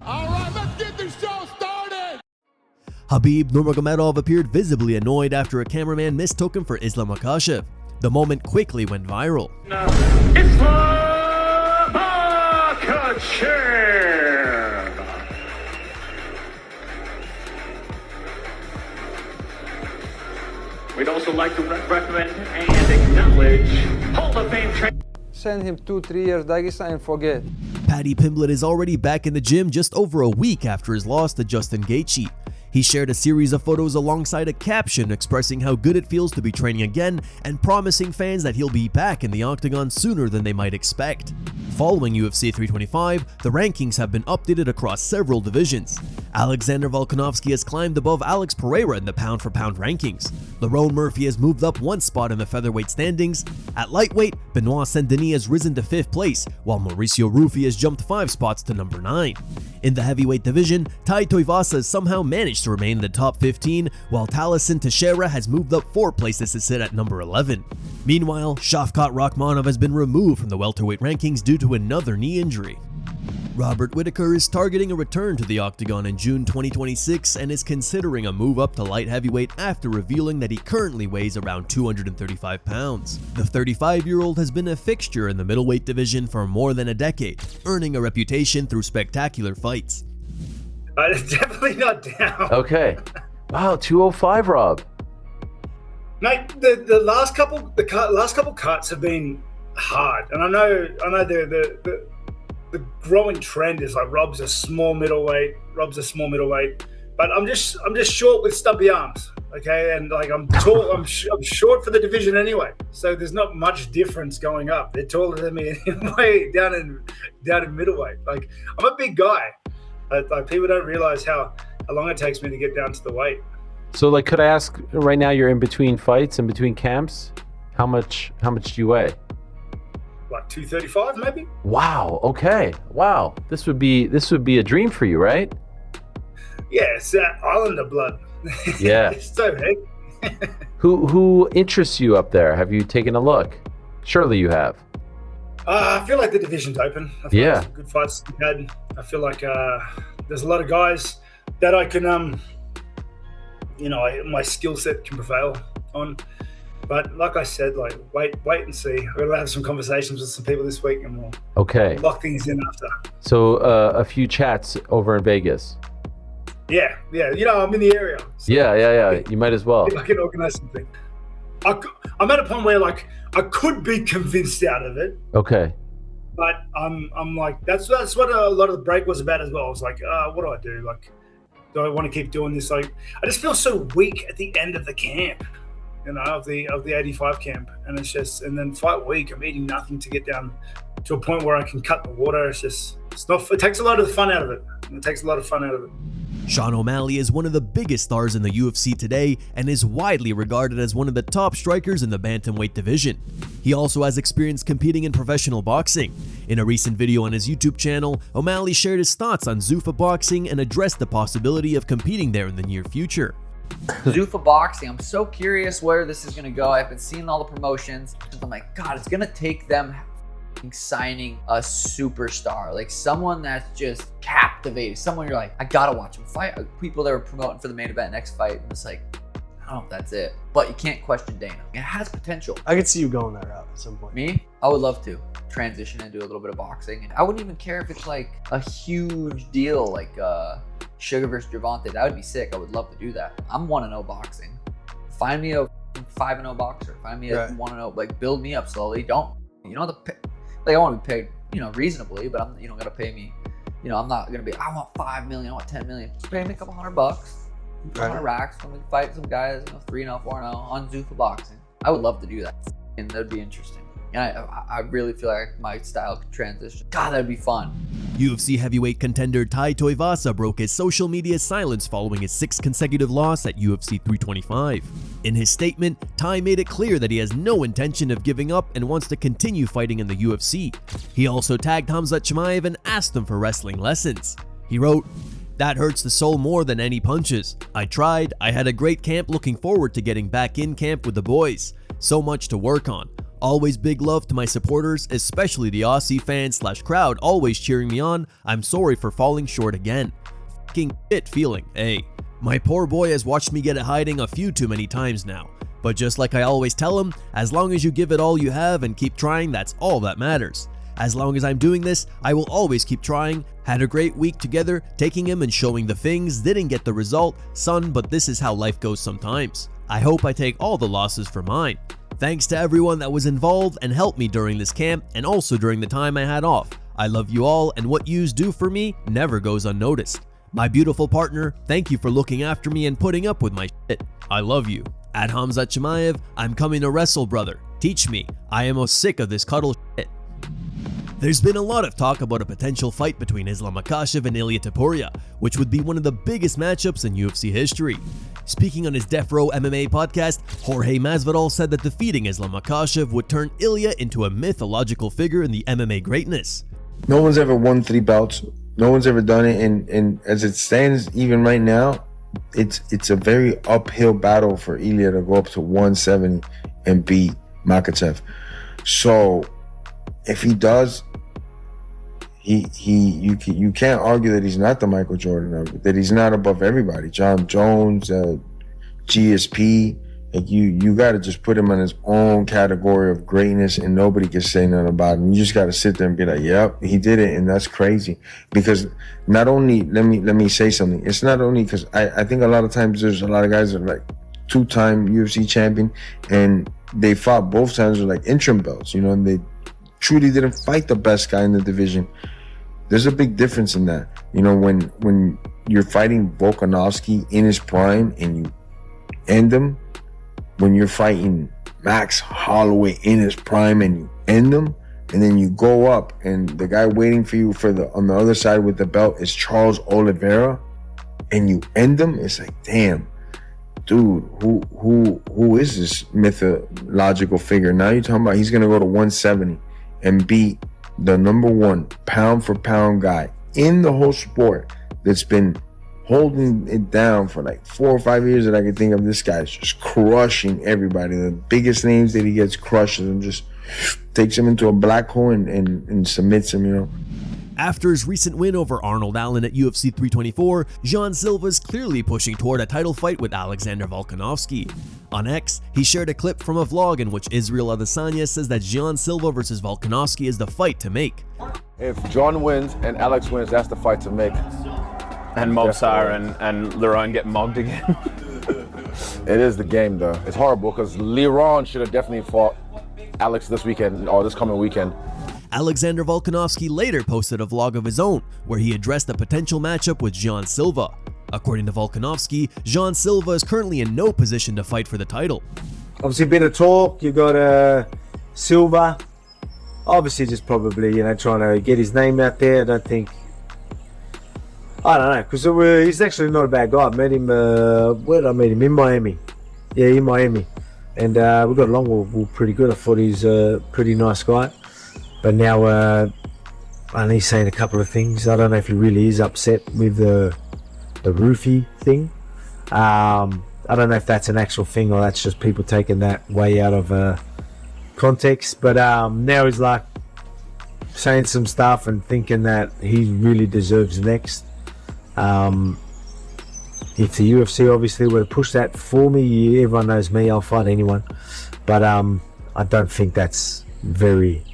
All right, let's get this show started. Khabib Nurmagomedov appeared visibly annoyed after a cameraman mistook him for Islam Makhachev. The moment quickly went viral. Islam Makhachev. We'd also like to recommend and acknowledge Hall of Fame trainer. Send him 2-3 years Dagestan and forget. Paddy Pimblett is already back in the gym just over a week after his loss to Justin Gaethje. He shared a series of photos alongside a caption expressing how good it feels to be training again and promising fans that he'll be back in the octagon sooner than they might expect. Following UFC 325, the rankings have been updated across several divisions. Alexander Volkanovski has climbed above Alex Pereira in the pound-for-pound rankings. Lerone Murphy has moved up one spot in the featherweight standings. At lightweight, Benoit Saint-Denis has risen to 5th place, while Mauricio Rufy has jumped 5 spots to number 9. In the heavyweight division, Tuivasa has somehow managed to remain in the top 15, while Taliesin Teixeira has moved up 4 places to sit at number 11. Meanwhile, Shavkat Rakhmonov has been removed from the welterweight rankings due to another knee injury. Robert Whittaker is targeting a return to the octagon in June 2026 and is considering a move up to light heavyweight after revealing that he currently weighs around 235 pounds. The 35-year-old has been a fixture in the middleweight division for more than a decade, earning a reputation through spectacular fights. It's definitely not down. Okay. Wow, 205, Rob. Mate, the last couple cuts have been hard, and I know the growing trend is like Rob's a small middleweight, but I'm just short with stumpy arms, okay, and like I'm tall, I'm short for the division anyway, so there's not much difference going up. They're taller than me anyway, down in middleweight. Like I'm a big guy. Like people don't realize how long it takes me to get down to the weight. So like, could I ask, right now you're in between fights, in between camps, how much do you weigh? Like 235 maybe. Wow. Okay. Wow. This would be a dream for you, right? Yeah, it's that Islander blood. Yeah. It's so big. Who interests you up there? Have you taken a look? Surely you have. I feel like the division's open. I feel like some good fights to be had. I feel like there's a lot of guys that I can, my skill set can prevail on. But like I said, like wait and see. We're gonna have some conversations with some people this week, and we'll lock things in after. So a few chats over in Vegas. Yeah. I'm in the area. So Yeah. You might as well. I can organize something. I'm at a point where like I could be convinced out of it. Okay. But I'm like that's what a lot of the break was about as well. I was like, what do I do? Like, do I want to keep doing this? Like, I just feel so weak at the end of the camp. Of the 85 camp, and then fight week, I'm eating nothing to get down to a point where I can cut the water. It takes a lot of the fun out of it. Sean O'Malley is one of the biggest stars in the UFC today and is widely regarded as one of the top strikers in the bantamweight division. He also has experience competing in professional boxing. In a recent video on his YouTube channel, O'Malley shared his thoughts on Zuffa boxing and addressed the possibility of competing there in the near future. Zuffa boxing, I'm so curious where this is going to go. I've been seeing all the promotions. I'm like, God, it's going to take them signing a superstar, like someone that's just captivating, someone you're like, I gotta watch him fight. People that were promoting for the main event next fight, and it's like, I don't know if that's it, but you can't question Dana. It has potential. I could see you going that route at some point. Me? I would love to transition and do a little bit of boxing, and I wouldn't even care if it's like a huge deal, like Sugar versus Gervonta. That would be sick. I would love to do that. I'm 1-0 boxing. Find me a 5-0 boxer. Find me a 1-0. Like, build me up slowly. Don't, like, I want to be paid, reasonably, but I'm, gotta pay me. I'm not gonna be, I want 5 million, I want 10 million. Just pay me a couple $100, 100 racks. Let me fight some guys, 3-0, 4-0 on Zuffa boxing. I would love to do that, and that'd be interesting. And I really feel like my style could transition. God, that'd be fun. UFC heavyweight contender Tai Tuivasa broke his social media silence following his 6th consecutive loss at UFC 325. In his statement, Tai made it clear that he has no intention of giving up and wants to continue fighting in the UFC. He also tagged Khamzat Chimaev and asked him for wrestling lessons. He wrote, "That hurts the soul more than any punches. I tried, I had a great camp, looking forward to getting back in camp with the boys. So much to work on. Always big love to my supporters, especially the Aussie fans / crowd always cheering me on. I'm sorry for falling short again. F***ing shit feeling, eh? My poor boy has watched me get at hiding a few too many times now. But just like I always tell him, as long as you give it all you have and keep trying, that's all that matters. As long as I'm doing this, I will always keep trying. Had a great week together, taking him and showing the things, didn't get the result, son, but this is how life goes sometimes. I hope I take all the losses for mine. Thanks to everyone that was involved and helped me during this camp and also during the time I had off. I love you all, and what yous do for me never goes unnoticed. My beautiful partner, thank you for looking after me and putting up with my shit. I love you. At Hamzat Chimaev, I'm coming to wrestle, brother. Teach me. I am sick of this cuddle shit. There's been a lot of talk about a potential fight between Islam Makhachev and Ilia Topuria, which would be one of the biggest matchups in UFC history. Speaking on his Death Row MMA podcast, Jorge Masvidal said that defeating Islam Makhachev would turn Ilia into a mythological figure in the MMA greatness. No one's ever won 3 belts. No one's ever done it, and as it stands, even right now, it's a very uphill battle for Ilia to go up to 170 and beat Makhachev. So if he does, you can't argue that he's not the Michael Jordan of it, that he's not above everybody. John Jones, GSP, like you got to just put him in his own category of greatness, and nobody can say nothing about him. You just got to sit there and be like, yep, he did it, and that's crazy. Because not only, let me say something. It's not only because I think a lot of times there's a lot of guys that are like 2-time UFC champion, and they fought both times with like interim belts, you know, and they truly didn't fight the best guy in the division. There's a big difference in that. You know, when you're fighting Volkanovski in his prime and you end him, when you're fighting Max Holloway in his prime and you end him, and then you go up and the guy waiting for you on the other side with the belt is Charles Oliveira, and you end him, it's like, damn, dude, who is this mythological figure? Now you're talking about he's gonna go to 170 and beat the #1 pound for pound guy in the whole sport that's been holding it down for like 4 or 5 years that I can think of. This guy's just crushing everybody. The biggest names that he gets crushes and just takes him into a black hole and submits him, you know. After his recent win over Arnold Allen at UFC 324, Jean Silva is clearly pushing toward a title fight with Alexander Volkanovski. On X, he shared a clip from a vlog in which Israel Adesanya says that Jean Silva versus Volkanovski is the fight to make. If John wins and Alex wins, that's the fight to make. And Mobsar and Lerone get mogged again. It is the game, though. It's horrible because Lerone should have definitely fought Alex this weekend or this coming weekend. Alexander Volkanovski later posted a vlog of his own where he addressed a potential matchup with Jean Silva. According to Volkanovski, Jean Silva is currently in no position to fight for the title. Obviously a bit of talk, you got Silva, obviously just probably, you know, trying to get his name out there. I don't know, because he's actually not a bad guy. I met him, where did I meet him? In Miami. Yeah, in Miami. And we got along we're pretty good. I thought he's a pretty nice guy. But now, and he's saying a couple of things. I don't know if he really is upset with the roofie thing. I don't know if that's an actual thing or that's just people taking that way out of context. But now he's like saying some stuff and thinking that he really deserves next. If the UFC obviously were to push that for me, everyone knows me, I'll fight anyone. But I don't think that's very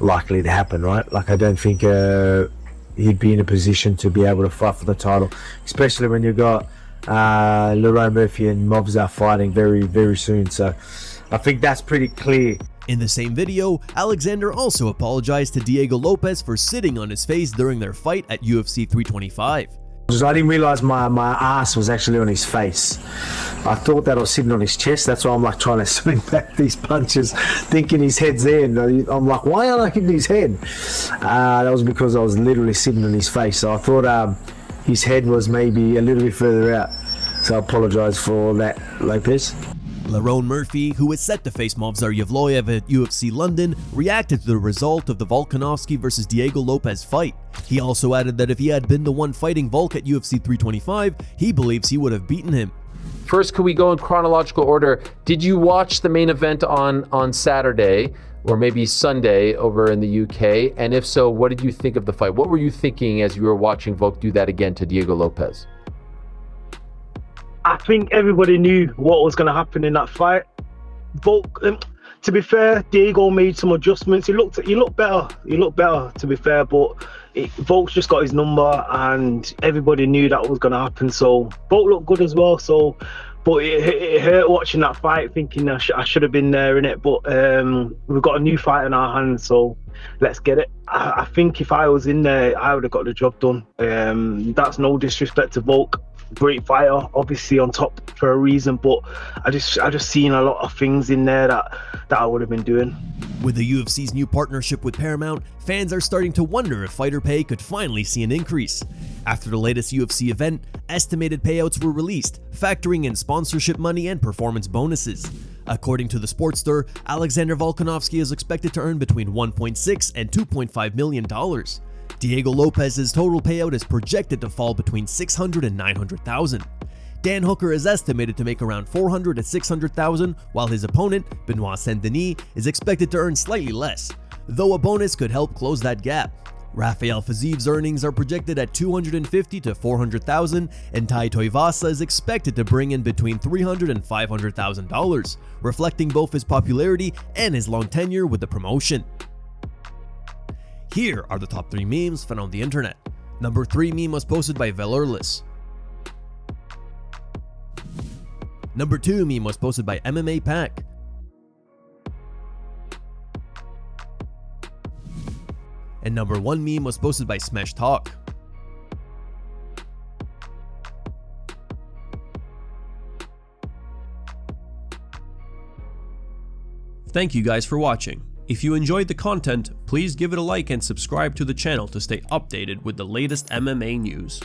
likely to happen, right? Like, I don't think he'd be in a position to be able to fight for the title, especially when you've got Lerone Murphy and Mobsar fighting very, very soon. So I think that's pretty clear. In the same video, Alexander also apologized to Diego Lopes for sitting on his face during their fight at UFC 325. I didn't realize my ass was actually on his face. I thought that I was sitting on his chest. That's why I'm like trying to swing back these punches, thinking his head's there. And I'm like, why aren't I hitting his head? That was because I was literally sitting on his face. So I thought his head was maybe a little bit further out. So I apologize for that, Lopes. Lerone Murphy, who is set to face Movsar Yevloyev at UFC London, reacted to the result of the Volkanovski versus Diego Lopes fight. He also added that if he had been the one fighting Volk at UFC 325, he believes he would have beaten him. First, could we go in chronological order? Did you watch the main event on Saturday or maybe Sunday over in the UK? And if so, what did you think of the fight? What were you thinking as you were watching Volk do that again to Diego Lopes? I think everybody knew what was going to happen in that fight. Volk, to be fair, Diego made some adjustments. He looked better. He looked better, to be fair, but Volk's just got his number, and everybody knew that was going to happen. So Volk looked good as well. So, but it hurt watching that fight, thinking I should have been there in it. But we've got a new fight in our hands, so let's get it. I think if I was in there, I would have got the job done. That's no disrespect to Volk. Great fighter, obviously on top for a reason, but I just seen a lot of things in there that I would have been doing. With the UFC's new partnership with Paramount, fans are starting to wonder if fighter pay could finally see an increase. After the latest UFC event, estimated payouts were released, factoring in sponsorship money and performance bonuses. According to the Sportster, Alexander Volkanovski is expected to earn between $1.6 and $2.5 million. Diego Lopes's total payout is projected to fall between $600,000 and $900,000. Dan Hooker is estimated to make around $400,000 to $600,000, while his opponent, Benoit Saint-Denis, is expected to earn slightly less, though a bonus could help close that gap. Rafael Fiziv's earnings are projected at $250,000 to $400,000, and Tai Tuivasa is expected to bring in between $300,000 and $500,000, reflecting both his popularity and his long tenure with the promotion. Here are the top 3 memes found on the internet. Number 3 meme was posted by Velurless. Number 2 meme was posted by MMA Pack. And number 1 meme was posted by Smash Talk. Thank you guys for watching. If you enjoyed the content, please give it a like and subscribe to the channel to stay updated with the latest MMA news.